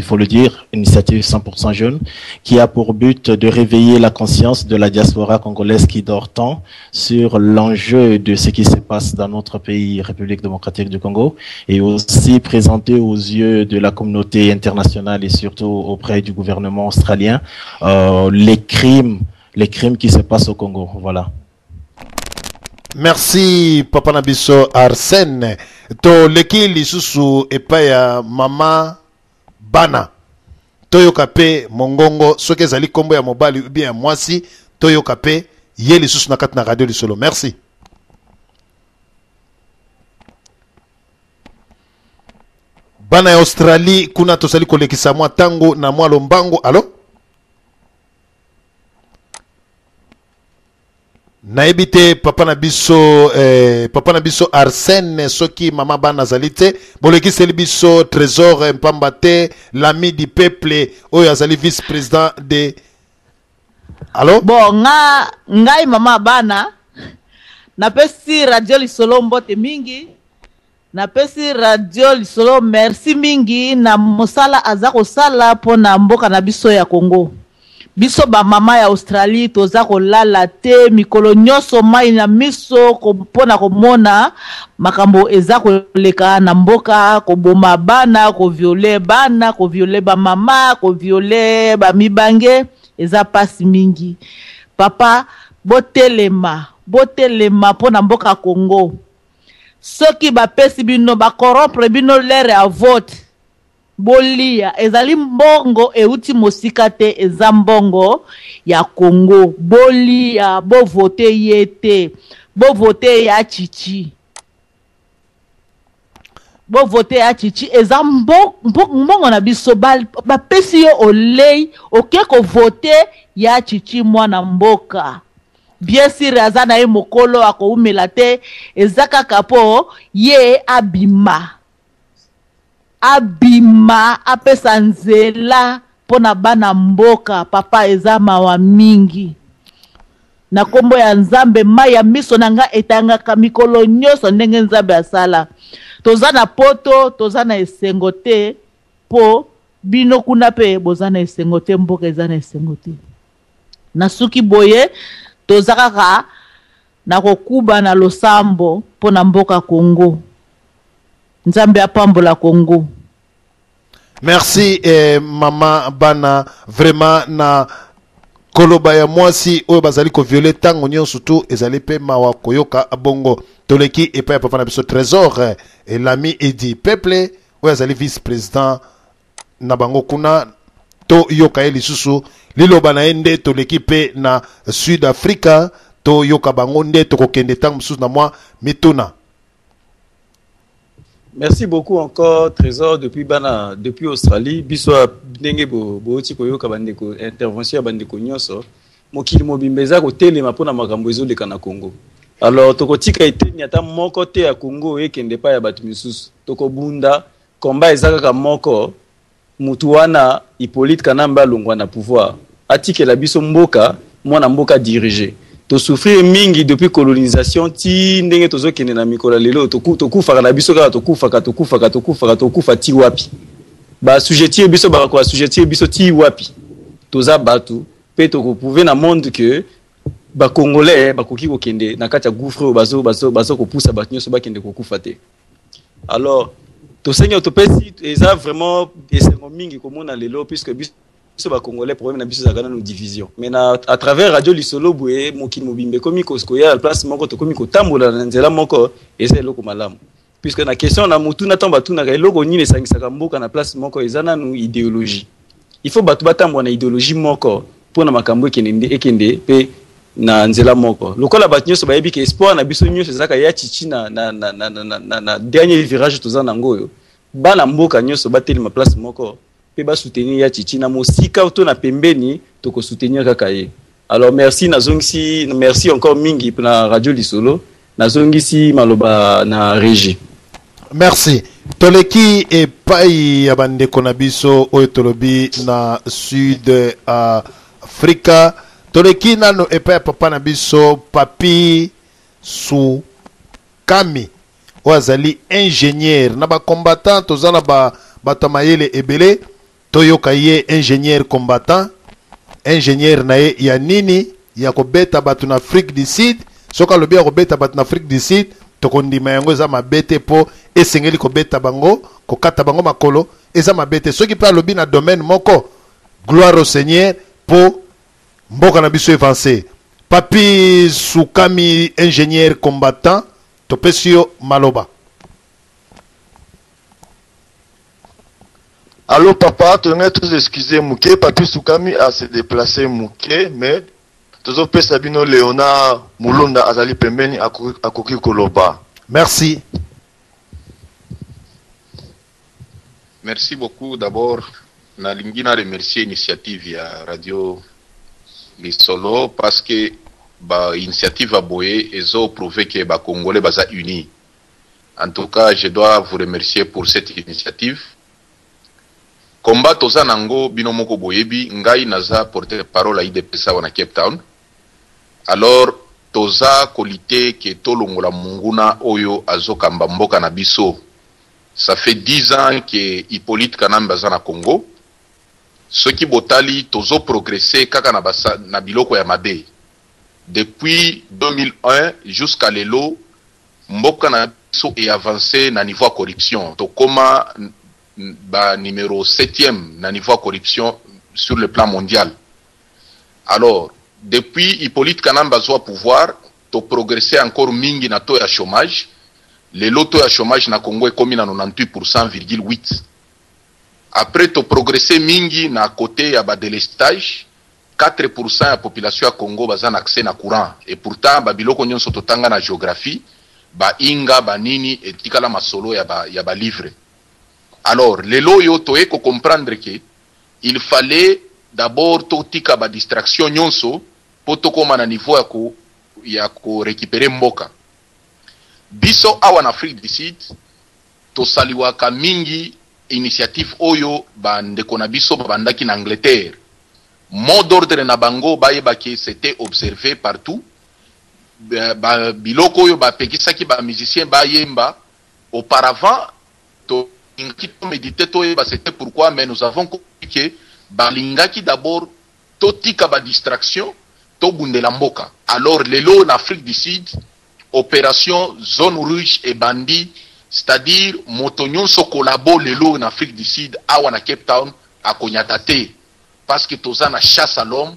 faut le dire, initiative 100% jeune, qui a pour but de réveiller la conscience de la diaspora congolaise qui dort tant sur l'enjeu de ce qui se passe dans notre pays, République démocratique du Congo, et aussi présenter aux yeux de la communauté internationale et surtout auprès du gouvernement australien les crimes qui se passent au Congo. Voilà. Merci Papa Nabiso Arsène. To leki lisusu epaya mama bana. Toyoka pe mongongo soki ezali kombo ya mobali ou bien ya mwasi toyoka pe ye lisusu na kati na Radio Lisolo. Merci. Bana ya Australie kuna tosali kolekisa mwa tango na mwa lombango. Alo? Naibite papa na biso Arsène soki mama bana zalite boleki seli biso trésor mpambate l'ami du peuple oyo azali vice-président de Allo bon ngai mama bana napesi Radio Lisolo mbote mingi napesi Radio Lisolo merci mingi na mosala azako sala pona mboka na biso ya Congo. Biso ba mama ya Australie toza kolala te mikolo nyonso mai na miso kopona komona makambo eza koleka na mboka koboma bana ko violer ba mama ko violer ba mibange eza pasi mingi. Papa botelema pona mboka Congo. Soki ba pesi bino ba corrompre bino l'air à vote. Bolia ezali mbongo euti mosika te eza mbongo ya Congo. Bolia bo vote yete bo vote ya chichi eza mbongo na biso ba pesi yo olei oke ko vote ya chichi mwana mboka. Bien sûr azana ye mokolo akoumela te ezaka kapo ye abima apesa nzela pona bana mboka. Papa eza mawa mingi na kombo ya Nzambe mai ya miso nanga etangaka mikolo nyonso ndenge Nzambe asala. Toza na poto toza na esengo te po bino kuna pe boza na esengo te mboka eza na esengo te. Na suki boye toza kaka na kokuba na losambo pona mboka Congo. Nzambe apambola Congo. Merci mama bana vraiment na koloba ya mwasi oyo bazali ko violer tango nyonso tu ezali pe mawa koyoka abongo toleki et papa na biso trésor et l'ami Edi Peuple oyo azali vice-président na bango kuna to yoka ye lisusu liloba na ye nde toleki mpe na Sud Africa to yoka bango nde tokokende ntango mosusu na mwa mituna. Merci beaucoup encore Trésor depuis Australie biso ndenge booti koyoka bandeko intervention ya bandeko nyonso mokili mobimba eza kotelema mpona makambo ezoleka na Congo. Alors tokotika eteni ata moko te ya Congo ekende pa ya bato misusu tokobunda komba eza kaka moko mutu wana Hippolyte Kanamba alongwa na pouvoir atikela biso mboka mwana mboka diriger to souffrir mingi depuis colonisation ti ndenge tozokende na mikola lelo tokufaka na biso kaka tokufa ti wapi ba sujetir biso ba ko sujetir biso ti wapi toza batu pe tokoprouver na monde que ba congolais bakoki kokende na kati ya gouffre bazo kopusa bato nyonso bakende kokufa te. Alors to seigneur to pesi eza vraiment esengo mingi komona lelo puisque biso ba congolais problème na biso za kana no division mais à travers radio Lisolo boye mokili mobimbe komi koskoya place moko to komi kotambola na nzela moko eza eloko malamu puisque na question na mutu na tamba tuna ka eloko nini sangisaka mboka na place moko eza na no idéologie il faut batu batambo na idéologie moko pona makambo ekende pe na nzela moko lokola bato nyonso bayebi ke espoir na biso nyonso ezaka ya chichi na dernier virage toza na ngoyo bana mboka nyonso batelema place moko pe ba soutenir ya chichi na mosika to na pembeni to ko soutenir kaka ye. Alors merci merci encore mingi na radio Lisolo nazongisi maloba na régie. Merci toleki e pai ya bandeko na biso oyo tolobi na Sud Africa toleki nano epai ya papa na biso Papi Sukami oyo azali ingénieur na bacombattant toza na bato mayele ebele toyoka ye ingénieur combattant ingénieur na ye ya nini ya kobeta bato na Afrique du Sud soki alobi ya kobeta bato na Afrique du Sud tokondima yango eza mabe te mpo esengeli kobeta bango kokata bango makolo eza mabe te soki mpe alobi na domaine moko gloire au Seigneur mpo mboka na biso avancé. Papi Sukami ingénieur combattant topesi yo maloba. Allô papa, tu es tous excusé Mouké, Papi Sukami a se déplacé Mouké, mais tous opé Sabino Léonard Moulonda Azali Pembeni à Koki Koloba. Merci. Merci beaucoup. D'abord, Nalingina remercier l'initiative à Radio Lisolo parce que ba initiative à Boye et ont prouvé que ba Congolais baza unis. En tout cas, je dois vous remercier pour cette initiative. Combat toza nango binomoko boyebi ngai naza porter parole à IDPS wana Cape Town. Alors toza kolite ke tolongola munguna oyo azokamba mboka na biso. Ça fait 10 ans que Hippolyte Kanamba za na Congo. Ce qui botali tozo progresser kaka na biloko ya mabe. Depuis 2001 jusqu'à lelo mboka na biso est avancé na niveau de corruption. To koma ba numéro 7e na niveau de corruption sur le plan mondial. Alors, depuis Hippolyte Kanamba zo pouvoir, to progresser encore mingi na to ya chômage. Le loto ya chômage na Congo est commis na 98,8%. Après to progresser mingi na côté ya ba délestage, 4% ya population ya Congo baza na accès na courant. Et pourtant ba biloko nyonso totanga na géographie, ba inga ba nini etikala masolo ya ba livre. Alors, lelo yo to eko comprendre que il fallait d'abord to tika ba distraction nyonso poto koma na niveau ya ko récupérer mboka. Biso awa na Afrique du Sud to saliwaka mingi initiative oyo bandeko na biso babandaki na Angleterre. Mot d'ordre na bango bayebaki c'était observé partout. Biloko oyo bapekisaki ba musicien bayemba auparavant to ingaki to méditer to yeba c'était pourquoi mais nous avons compris que balingaki d'abord to tika ba distraction to bundela mboka. Alors lelo en Afrique du Sud opération zone rouge et bandit, c'est-à-dire motonyon so collabo lelo en Afrique du Sud awa na Cape Town a konyatate parce que toza na chasse à l'homme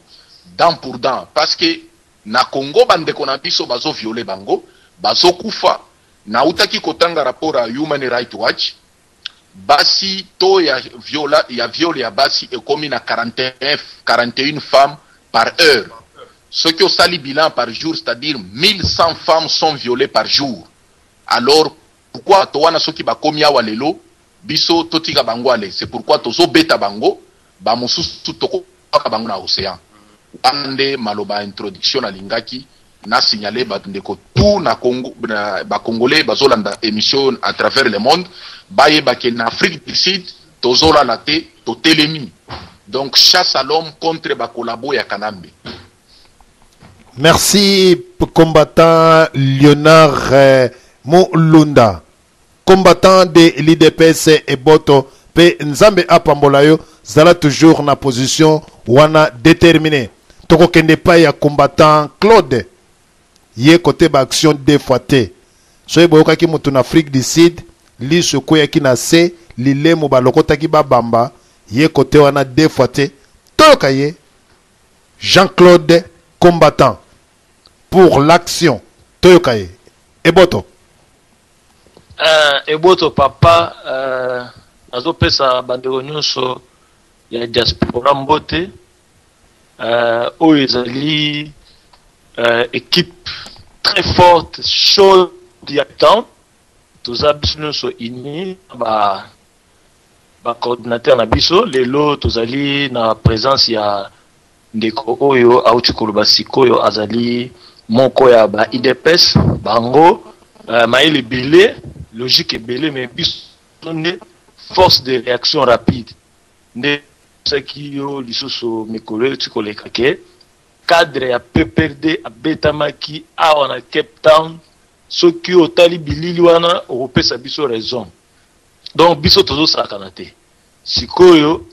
dent pour dent parce que na Congo bandeko na biso bazo violer bango bazokufa na utaki kotanga rapport à Human Rights Watch basi to ya viol ya basi ekomi na 41 femmes par heure. Ce qui au sali bilan par jour, c'est-à-dire 1100 femmes sont violées par jour. Alors pourquoi towana soki bakomi awa lelo biso totika bango ale? C'est pourquoi tozo beta bango ba mususu toko bango na océan. Ande maloba introduction na lingaki na signaler batundeko tout na Congo ba congolais bazolanda émission à travers le monde baye baké na Afrique du Sud tozola na te to telemi. Donc chasse à l'homme contre ba collabo ya Kanambe. Merci combattant Léonard Mulunda, combattant de l'IDPS et Boto pe Nzambe apambolayo zala toujours na position wana déterminée. Toko kende pa ya combattant Claude ye côté ba action défoité. Soye boyoka ki mutu na Afrique du Sud li soko ya ki na se li le mo ba lokota ki ba bamba ye côté wana défoité. Toka ye Jean-Claude combattant pour l'action. Toka ye Eboto. Eboto papa nazo pesa bandeko nyonso ya diaspora mbote oyo ezali équipe très forte chaude ya temps toza biso nyonso ini ba coordinateur na biso lelo tozali na présence ya ndeko oyo auti koloba sikoyo azali moko ya ba IDPS bango maïli belé logique belé mais biso ne force de réaction rapide ne ce qui yo lisusu mikolo tikoleka ke cadre ya PPRD abetamaki awa na Cape Town soki otali bilili wana opesa biso raison. Donc biso tozo sakana te sikoyo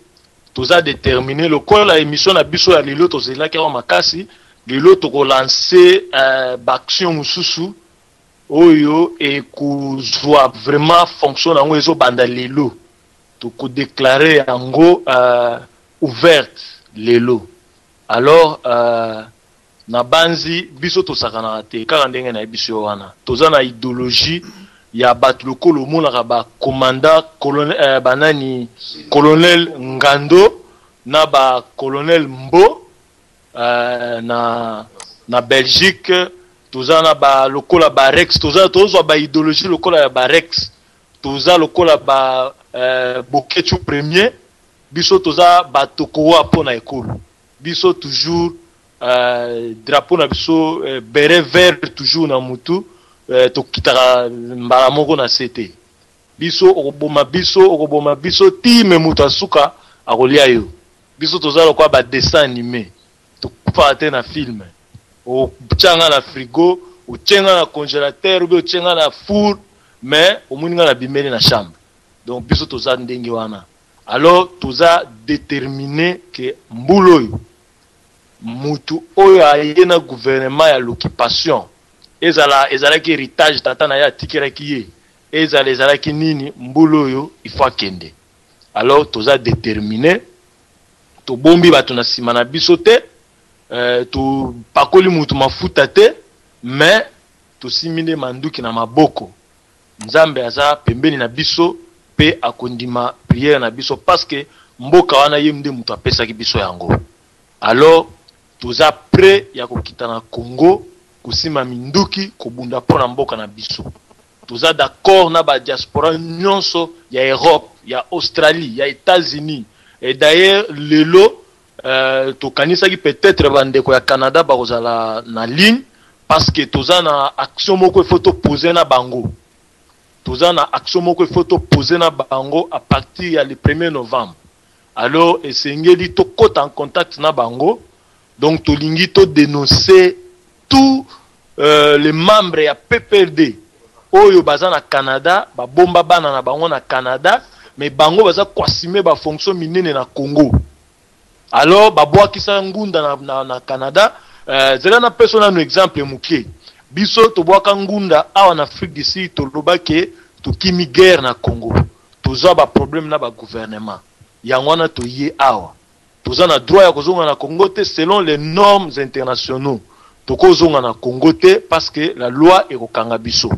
toza déterminé lokola émission na biso ya lelo tozelaki wa makasi lelo toko lancer action mususu oyo et kuzwa vraiment fonction nango ezo banda lelo toko déclarer yango ouverte lelo. Alors na banzi biso to sakana te kaka ndenge na biso wana toza na idéologie ya bat lokolo monaka ba commandant colonel banani colonel Ngando na ba colonel Mbo na Belgique toza na ba lokola ba Rex toza ba idéologie lokola ya ba Rex toza lokola ba Bokechu premier biso toza ba tokowa pona ekolo biso toujours drapeau na biso beret vert toujours na mutu to kitaka mbala moko na CT biso okoboma biso time mutu asuka akolia yo biso tozala kwa ba dessin animé to pate na film o tchanga na frigo o tchenga na congélateur ou o tchenga na four mais o muninga na bimeli na chambre. Donc biso toza ndenge wana. Alors toza déterminé que mbulo mutu oyo ayena gouvernement ya l'occupation ezala ki héritage tata na ya tikira kiye ezala ki nini mbulo yo il faut kende. Alors toza déterminé to bombi bato na sima na biso te to pakoli mutu mafuta te mais to simile manduki na maboko Nzambe aza pembeni na biso pe akondima prière na biso parce que mboka wana yemde mutu apesa ki biso yango. Alors toza prêt ya kokita na Congo kusima minduki kobunda pona mboka na biso. Toza d'accord na ba diaspora nyonso ya Europe, ya Australie, ya États-Unis. Et d'ailleurs lelo to kanisa ki peut-être bandeko ya Canada ba kozala na ligne parce que toza na action moko photo poser na bango. Toza na action moko photo poser na bango à partir ya le 1er novembre. Alors esengeli to kota en contact na bango. Donc tolingi to dénoncer tous les membres ya PPRD oyo baza na Canada ba bomba bana na bango na Canada mais bango baza kwasime ba fonction minene na Congo. Alors ba boa kisa ngunda na Canada zela na persona no exemple muke biso to boa ngunda awa na Afrique du Sud to lobake to kimi guerre na Congo toza ba problème na ba gouvernement yangwana to ye awa toza na droit ya kozonga na Congo te selon les normes internationaux tokozonga na Congo te parce que la loi ekokanga biso.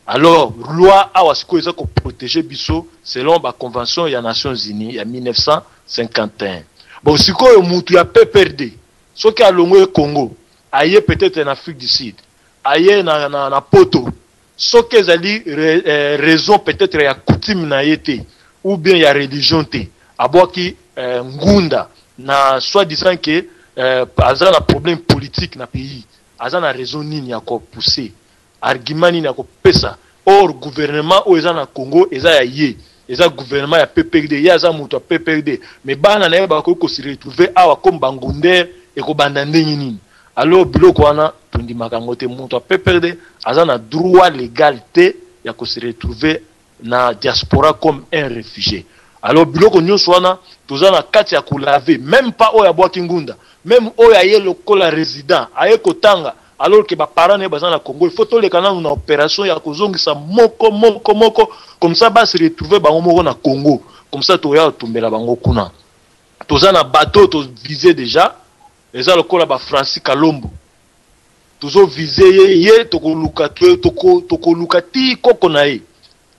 Alors loi awa siko eza ko protéger biso selon ba convention ya Nations Unies ya 1951. Bon siko mutu ya PPRD soki alongwe Congo aye peut-être en Afrique du Sud aye na poto soki ezali raison peut-être ya coutume na yete ou bien ya religion te abwaki ngunda na soi-disant que aza na problème politique na pays aza na raison nini ya ko pousser argument nini ya ko pesa. Or gouvernement o eza na Congo eza ya ye eza gouvernement ya PPRD ya eza mutu ya PPRD mais bana na ye ba ko se retrouver awa comme bangunder et ko banda ndenge nini. Alors biloko wana tondimaka ngo te mutu ya PPRD aza na droit légal te ya ko se retrouver na diaspora comme un réfugié. Alors biloko nyonso wana toza na kati ya ko laver même pas o ya bwaki ngunda même o ya ye lokola résident aye kotanga alors que ba parents ne bazana Congo il faut to le kana na opération ya kozongisa moko comme ça ba se retrouver bango moko na Congo comme ça to ya tumbela bango kuna toza na bateau to viser déjà eza lokola ba Francis Kalombo tozo viser ye to ko luka ti koko na ye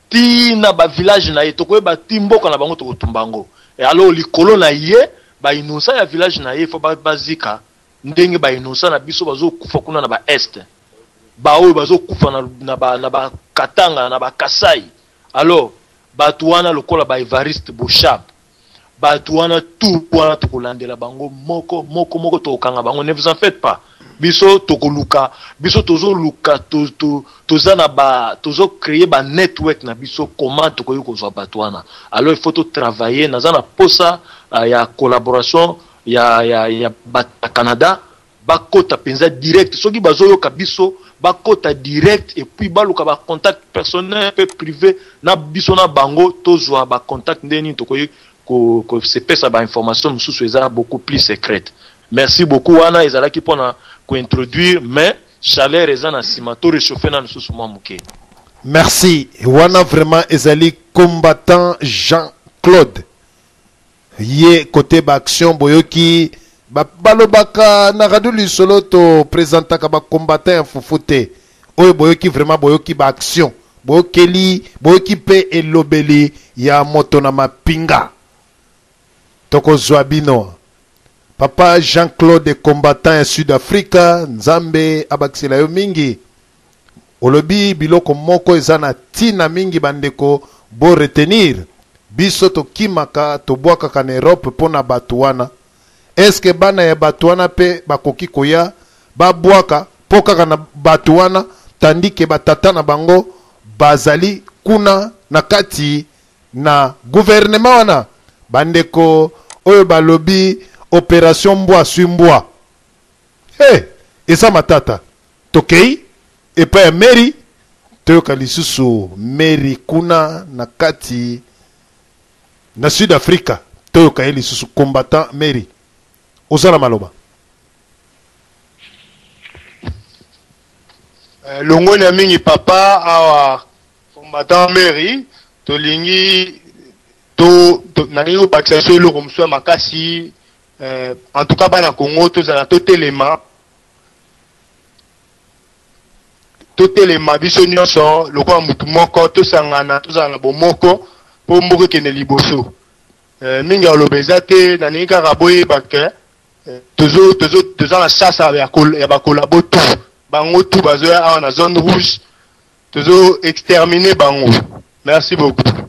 ti na ba village na ye to ko ba timboka na bango to tumbango et alors likolo na ye ba innocent ya village na ye faut ba bazika ndenge ba innocent na biso bazo kufa kuna na ba est ba oyo bazo kufa na ba Katanga na ba Kasai. Alors batu wana lokola ba Evariste Boshab batu wana tout wana to kolandela bango moko to kanga bango, ne vous en faites pas. Biso to koluka biso tozo luka toza na ba tozo créer ba network na biso comment to koyo ko batu wana. Alors il faut to travailler na zana posa ya collaboration ya Canada bakota penza direct soki bazoyo kabiso bakota direct et puis baluka ba contact personnel peu privé na biso na bango tozwa ba contact ndeni to ko se pesa ba information mususu eza beaucoup plus secrète. Merci beaucoup wana ezalaki pona ko introduire mais chaleur eza na sima to réchauffer na mususu mwa muke. Merci wana vraiment ezali combattant Jean-Claude ye côté ba action boyoki balobaka na radio lisolo to présentaka ba combattant fufute oyo boyoki vraiment boyoki ba action boyoki pe elobeli ya moto na mapinga toko zwabino papa Jean-Claude combattant Sud-Africa nzambe abakisela yo mingi olobi biloko moko ezana tina mingi bandeko bo retenir biso to kimaka to bwaka na Europe pona batuana. Est-ce que bana ya batuana pe bakoki koya ba bwaka poka na batuana tandi ke batata na bango bazali kuna na kati na gouvernement wana bandeko oyo balobi opération mbwa sumbwa. Esa matata tokei epa ya meri toyoka lisusu meri kuna na kati na Sud-Africa toyoka ye lisusu combattant meri ozala maloba. Longo na mingi papa awa combattant meri tolingi to nalingi bakisa so eloko mswa makasi en tout cas bana Congo tozala totelema biso nyonso lokola mutu moko tosangana tozala na bomoko po mboka kende liboso mingi alobeza te naningi kaka boyebaka toza na chasa ya bakolabo tu bango tu bazoya awa na zone rouge tozo exterminer bango. Merci beaucoup.